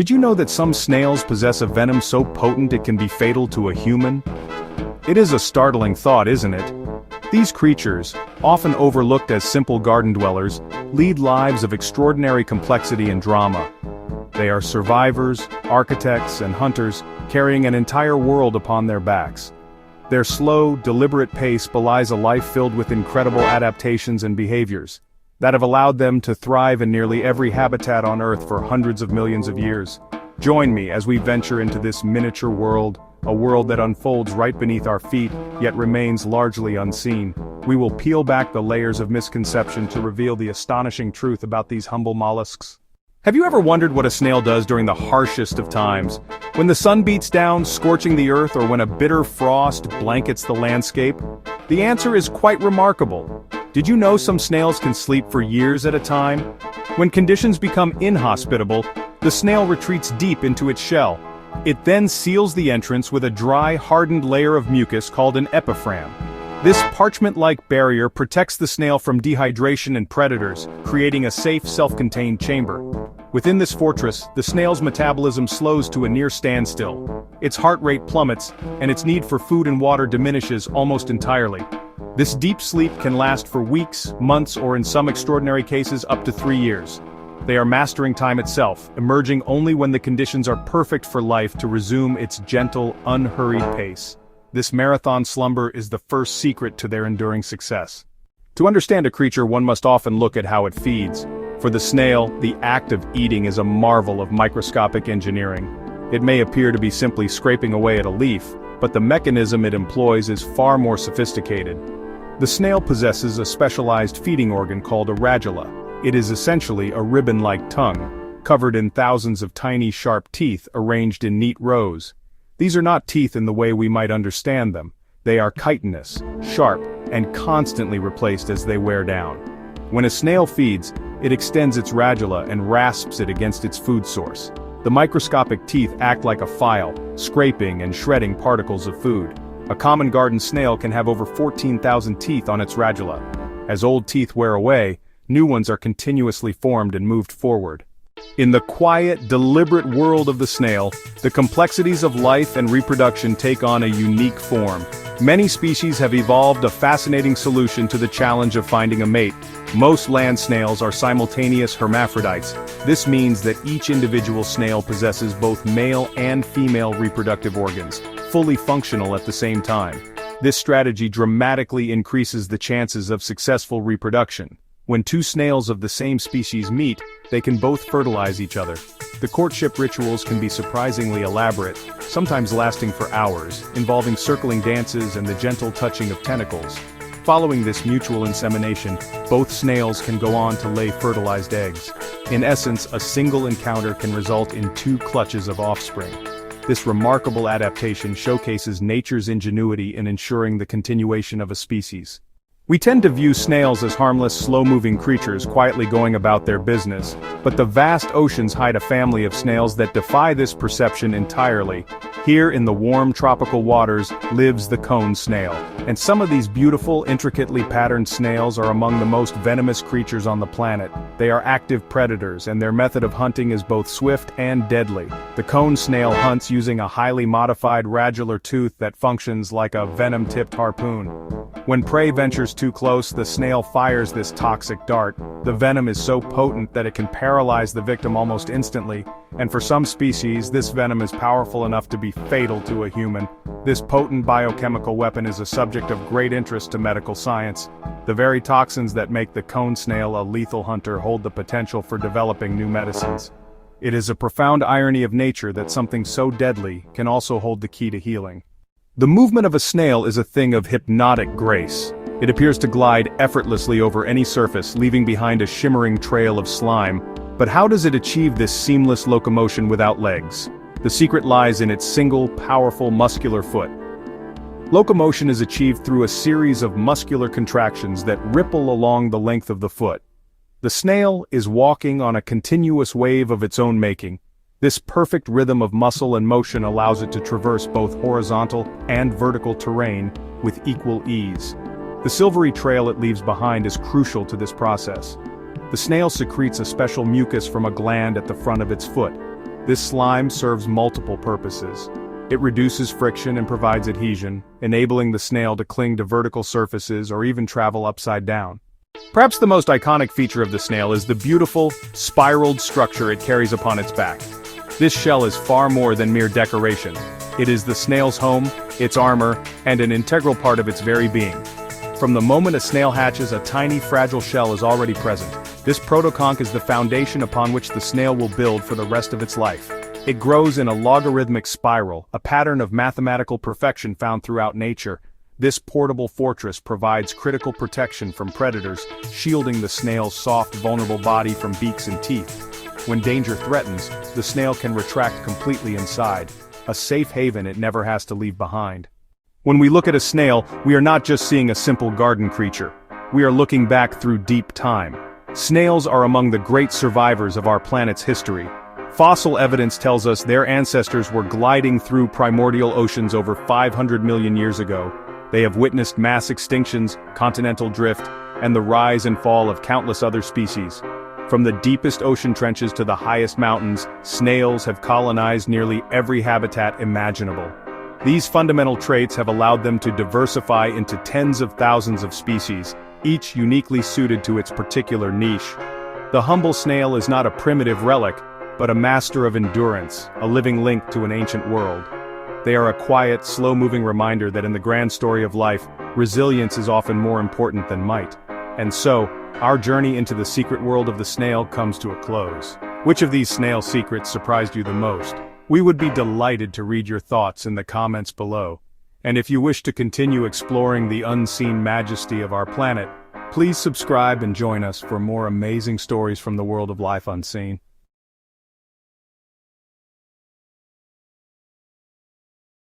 Did you know that some snails possess a venom so potent it can be fatal to a human? It is a startling thought, isn't it? These creatures, often overlooked as simple garden dwellers, lead lives of extraordinary complexity and drama. They are survivors, architects, and hunters, carrying an entire world upon their backs. Their slow, deliberate pace belies a life filled with incredible adaptations and behaviors that have allowed them to thrive in nearly every habitat on Earth for hundreds of millions of years. Join me as we venture into this miniature world, a world that unfolds right beneath our feet, yet remains largely unseen. We will peel back the layers of misconception to reveal the astonishing truth about these humble mollusks. Have you ever wondered what a snail does during the harshest of times? When the sun beats down, scorching the earth, or when a bitter frost blankets the landscape? The answer is quite remarkable. Did you know some snails can sleep for years at a time? When conditions become inhospitable, the snail retreats deep into its shell. It then seals the entrance with a dry, hardened layer of mucus called an epiphragm. This parchment-like barrier protects the snail from dehydration and predators, creating a safe, self-contained chamber. Within this fortress, the snail's metabolism slows to a near standstill. Its heart rate plummets, and its need for food and water diminishes almost entirely. This deep sleep can last for weeks, months, or in some extraordinary cases up to 3 years. They are mastering time itself, emerging only when the conditions are perfect for life to resume its gentle, unhurried pace. This marathon slumber is the first secret to their enduring success. To understand a creature, one must often look at how it feeds. For the snail, the act of eating is a marvel of microscopic engineering. It may appear to be simply scraping away at a leaf, but the mechanism it employs is far more sophisticated. The snail possesses a specialized feeding organ called a radula. It is essentially a ribbon-like tongue, covered in thousands of tiny sharp teeth arranged in neat rows. These are not teeth in the way we might understand them. They are chitinous, sharp, and constantly replaced as they wear down. When a snail feeds, it extends its radula and rasps it against its food source. The microscopic teeth act like a file, scraping and shredding particles of food. A common garden snail can have over 14,000 teeth on its radula. As old teeth wear away, new ones are continuously formed and moved forward. In the quiet, deliberate world of the snail, the complexities of life and reproduction take on a unique form. Many species have evolved a fascinating solution to the challenge of finding a mate. Most land snails are simultaneous hermaphrodites. This means that each individual snail possesses both male and female reproductive organs, fully functional at the same time. This strategy dramatically increases the chances of successful reproduction. When two snails of the same species meet, they can both fertilize each other. The courtship rituals can be surprisingly elaborate, sometimes lasting for hours, involving circling dances and the gentle touching of tentacles. Following this mutual insemination, both snails can go on to lay fertilized eggs. In essence, a single encounter can result in 2 clutches of offspring. This remarkable adaptation showcases nature's ingenuity in ensuring the continuation of a species. We tend to view snails as harmless, slow-moving creatures quietly going about their business, but the vast oceans hide a family of snails that defy this perception entirely. Here in the warm tropical waters lives the cone snail, and some of these beautiful, intricately patterned snails are among the most venomous creatures on the planet. They are active predators, and their method of hunting is both swift and deadly. The cone snail hunts using a highly modified radular tooth that functions like a venom-tipped harpoon. When prey ventures too close, the snail fires this toxic dart. The venom is so potent that it can paralyze the victim almost instantly, and for some species, this venom is powerful enough to be fatal to a human. This potent biochemical weapon is a subject of great interest to medical science. The very toxins that make the cone snail a lethal hunter hold the potential for developing new medicines. It is a profound irony of nature that something so deadly can also hold the key to healing. The movement of a snail is a thing of hypnotic grace. It appears to glide effortlessly over any surface, leaving behind a shimmering trail of slime. But how does it achieve this seamless locomotion without legs? The secret lies in its single, powerful muscular foot. Locomotion is achieved through a series of muscular contractions that ripple along the length of the foot. The snail is walking on a continuous wave of its own making. This perfect rhythm of muscle and motion allows it to traverse both horizontal and vertical terrain with equal ease. The silvery trail it leaves behind is crucial to this process. The snail secretes a special mucus from a gland at the front of its foot. This slime serves multiple purposes. It reduces friction and provides adhesion, enabling the snail to cling to vertical surfaces or even travel upside down. Perhaps the most iconic feature of the snail is the beautiful, spiraled structure it carries upon its back. This shell is far more than mere decoration. It is the snail's home, its armor, and an integral part of its very being. From the moment a snail hatches, a tiny, fragile shell is already present. This protoconch is the foundation upon which the snail will build for the rest of its life. It grows in a logarithmic spiral, a pattern of mathematical perfection found throughout nature. This portable fortress provides critical protection from predators, shielding the snail's soft, vulnerable body from beaks and teeth. When danger threatens, the snail can retract completely inside, a safe haven it never has to leave behind. When we look at a snail, we are not just seeing a simple garden creature. We are looking back through deep time. Snails are among the great survivors of our planet's history. Fossil evidence tells us their ancestors were gliding through primordial oceans over 500 million years ago. They have witnessed mass extinctions, continental drift, and the rise and fall of countless other species. From the deepest ocean trenches to the highest mountains, snails have colonized nearly every habitat imaginable. These fundamental traits have allowed them to diversify into tens of thousands of species, each uniquely suited to its particular niche. The humble snail is not a primitive relic, but a master of endurance, a living link to an ancient world. They are a quiet, slow-moving reminder that in the grand story of life, resilience is often more important than might. And so, our journey into the secret world of the snail comes to a close. Which of these snail secrets surprised you the most? We would be delighted to read your thoughts in the comments below. And if you wish to continue exploring the unseen majesty of our planet, please subscribe and join us for more amazing stories from the world of life unseen.